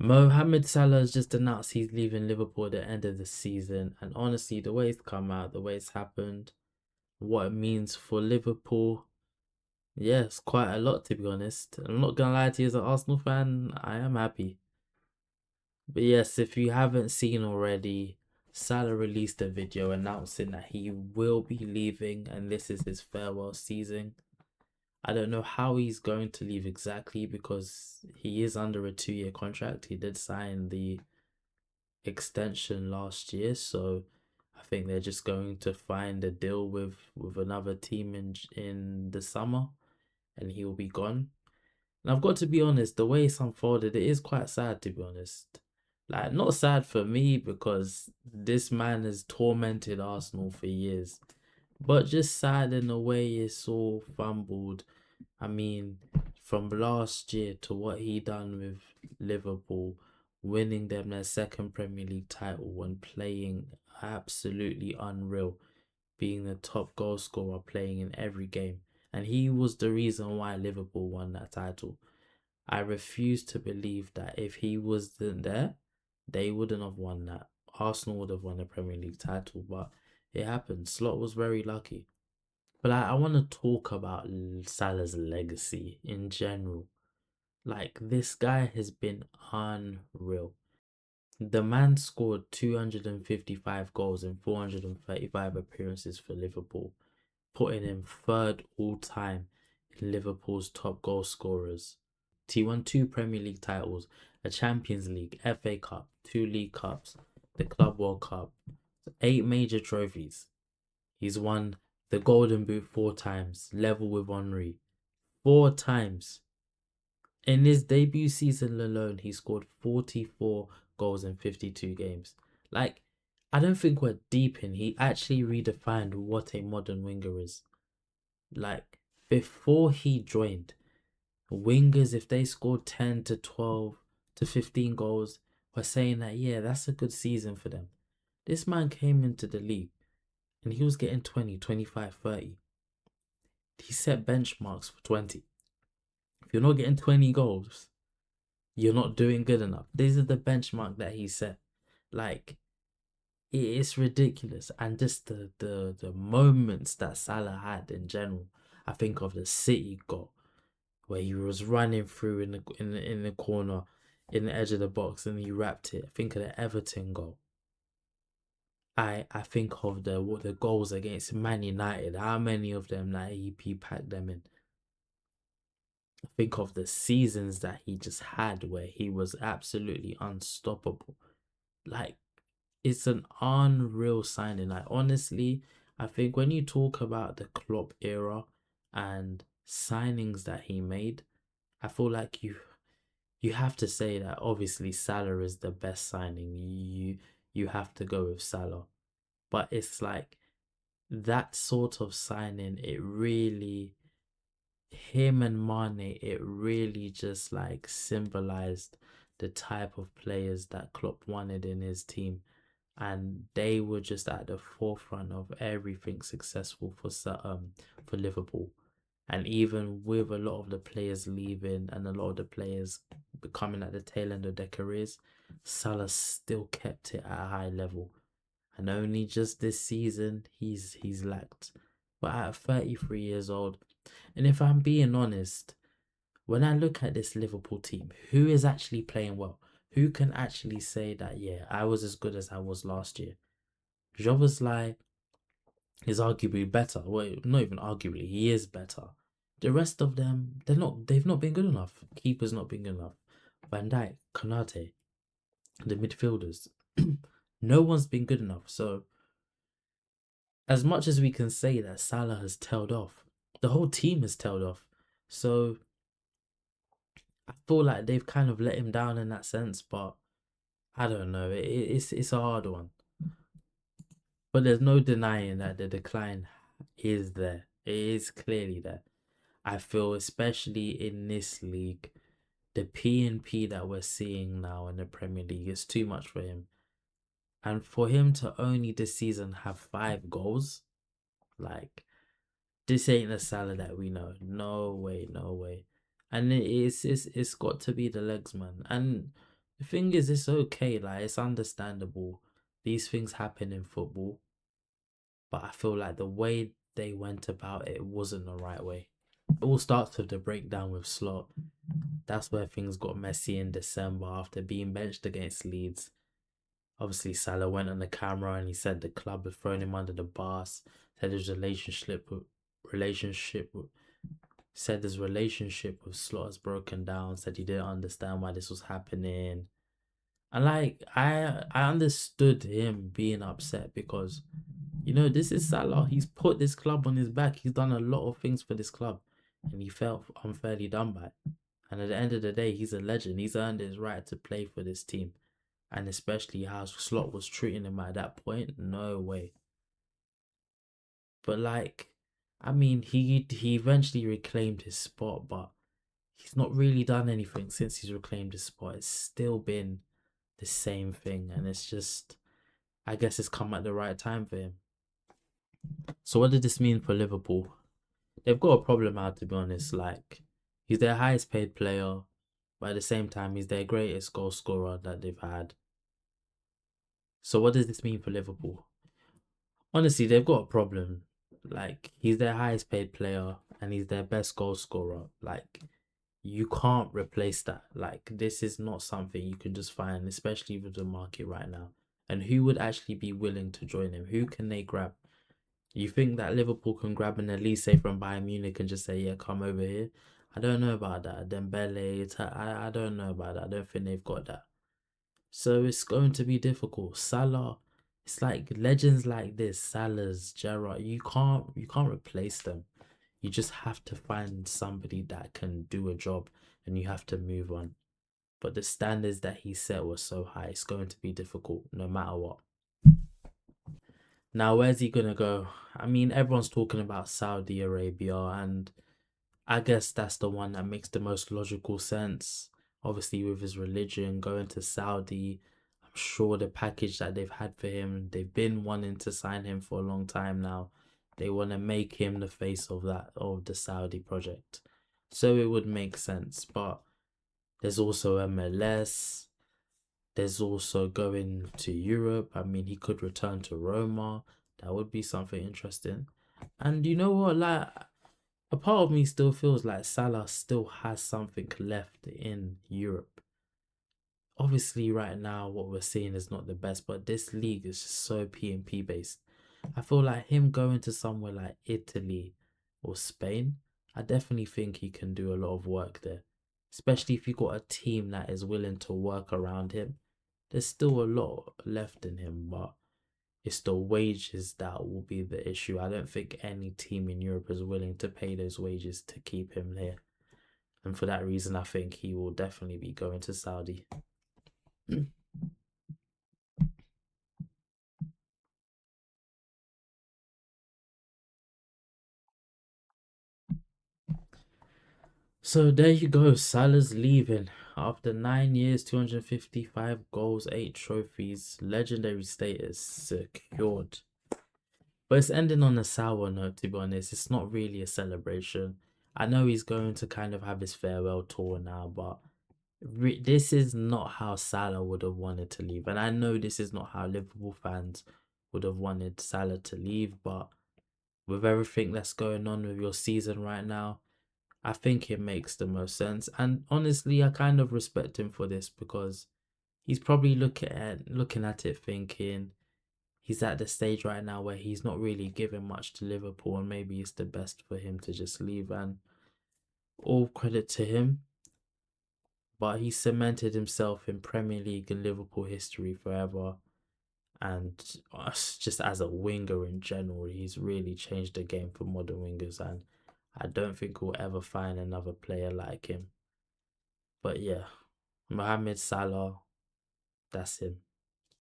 Mohamed Salah has just announced he's leaving Liverpool at the end of the season, and honestly, the way it's come out, the way it's happened, what it means for Liverpool, yeah, it's quite a lot to be honest. I'm not gonna lie to you, as an Arsenal fan, I am happy. But yes, if you haven't seen already, Salah released a video announcing that he will be leaving and this is his farewell season. I don't know how he's going to leave exactly because he is under a 2-year contract. He did sign the extension last year, so I think they're just going to find a deal with another team in the summer, and he will be gone. And I've got to be honest, the way it's unfolded, it is quite sad to be honest. Like, not sad for me because this man has tormented Arsenal for years, but just sad in the way it's all fumbled. I mean, from last year to what he done with Liverpool, winning them their second Premier League title and playing absolutely unreal, being the top goal scorer, playing in every game. And he was the reason why Liverpool won that title. I refuse to believe that if he wasn't there, they wouldn't have won that. Arsenal would have won the Premier League title, but it happened. Slot was very lucky. But I want to talk about Salah's legacy in general. Like, this guy has been unreal. The man scored 255 goals in 435 appearances for Liverpool, putting him third all time in Liverpool's top goal scorers. He won 2 Premier League titles, a Champions League, FA Cup, 2 League Cups, the Club World Cup, 8 major trophies. He's won the Golden Boot 4 times, level with Henry. 4 times. In his debut season alone, he scored 44 goals in 52 games. Like, I don't think we're deep in. He actually redefined what a modern winger is. Like, before he joined, wingers, if they scored 10 to 12 to 15 goals, were saying that, yeah, that's a good season for them. This man came into the league and he was getting 20, 25, 30. He set benchmarks for 20. If you're not getting 20 goals, you're not doing good enough. This is the benchmark that he set. Like, it's ridiculous. And just the moments that Salah had in general. I think of the City goal where he was running through in the corner, in the edge of the box, and he wrapped it. I think of the Everton goal. I think of the goals against Man United. How many of them that he packed them in? I think of the seasons that he just had where he was absolutely unstoppable. Like, it's an unreal signing. Like, honestly, I think when you talk about the Klopp era and signings that he made, I feel like you have to say that obviously Salah is the best signing. You have to go with Salah. But it's like that sort of signing, it really, him and Mane, it really just like symbolized the type of players that Klopp wanted in his team, and they were just at the forefront of everything successful for Liverpool. And even with a lot of the players leaving and a lot of the players becoming at the tail end of their careers, Salah still kept it at a high level. And only just this season he's lacked. But at 33 years old, and if I'm being honest, when I look at this Liverpool team, who is actually playing well? Who can actually say that, yeah, I was as good as I was last year? Jobberslai is arguably better. Well, not even arguably, he is better. The rest of them, they've not been good enough. Keeper's not been good enough. Van Dijk, Konate, the midfielders. No one's been good enough. So as much as we can say that Salah has tailed off, the whole team has tailed off. So I feel like they've kind of let him down in that sense, but I don't know. It's a hard one. But there's no denying that the decline is there. It is clearly there. I feel, especially in this league, the P&P that we're seeing now in the Premier League is too much for him. And for him to only this season have 5 goals, like, this ain't the Salah that we know. No way, no way. And it's got to be the legs, man. And The thing is, it's okay, like it's understandable. These things happen in football, but I feel like the way they went about it wasn't the right way. It all starts with the breakdown with Slot. That's where things got messy in December after being benched against Leeds. Obviously, Salah went on the camera and he said the club had thrown him under the bus. Said his relationship said his relationship with Slot has broken down. Said he didn't understand why this was happening. And like I understood him being upset because this is Salah. He's put this club on his back. He's done a lot of things for this club, and he felt unfairly done by. And at the end of the day, he's a legend. He's earned his right to play for this team, and especially how Slot was treating him at that point. No way. But like, I mean, he eventually reclaimed his spot, but he's not really done anything since he's reclaimed his spot. It's still been the same thing, and it's just, I guess it's come at the right time for him. So what did this mean for Liverpool? They've got a problem now, to be honest. Like, he's their highest paid player, but at the same time, he's their greatest goal scorer that they've had. So what does this mean for Liverpool? Honestly, they've got a problem. Like, he's their highest paid player and he's their best goal scorer. Like, you can't replace that. Like, this is not something you can just find, especially with the market right now. And who would actually be willing to join him? Who can they grab? You think that Liverpool can grab an Elise from Bayern Munich and just say, yeah, come over here? I don't know about that. Dembele, I don't know about that. I don't think they've got that. So it's going to be difficult. Salah, it's like legends like this, Salah's, Gerrard, you can't replace them. You just have to find somebody that can do a job and you have to move on. But the standards that he set were so high, it's going to be difficult no matter what. Now, where's he gonna go? I mean, everyone's talking about Saudi Arabia, and I guess that's the one that makes the most logical sense. Obviously, with his religion, going to Saudi, I'm sure the package that they've had for him, they've been wanting to sign him for a long time now. They want to make him the face of the Saudi project. So it would make sense, but there's also MLS. There's also going to Europe. I mean, he could return to Roma. That would be something interesting. And you know what? Like, a part of me still feels like Salah still has something left in Europe. Obviously, right now, what we're seeing is not the best, but this league is just so P&P based. I feel like him going to somewhere like Italy or Spain, I definitely think he can do a lot of work there. Especially if you got a team that is willing to work around him. There's still a lot left in him, but it's the wages that will be the issue. I don't think any team in Europe is willing to pay those wages to keep him here. And for that reason, I think he will definitely be going to Saudi. So there you go. Salah's leaving. After 9 years, 255 goals, 8 trophies, legendary status secured. But it's ending on a sour note, to be honest. It's not really a celebration. I know he's going to kind of have his farewell tour now, but this is not how Salah would have wanted to leave. And I know this is not how Liverpool fans would have wanted Salah to leave, but with everything that's going on with your season right now, I think it makes the most sense. And honestly, I kind of respect him for this because he's probably looking at it thinking he's at the stage right now where he's not really giving much to Liverpool and maybe it's the best for him to just leave, and all credit to him. But he cemented himself in Premier League and Liverpool history forever. And just as a winger in general, he's really changed the game for modern wingers. And I don't think we'll ever find another player like him. But yeah, Mohamed Salah, that's him.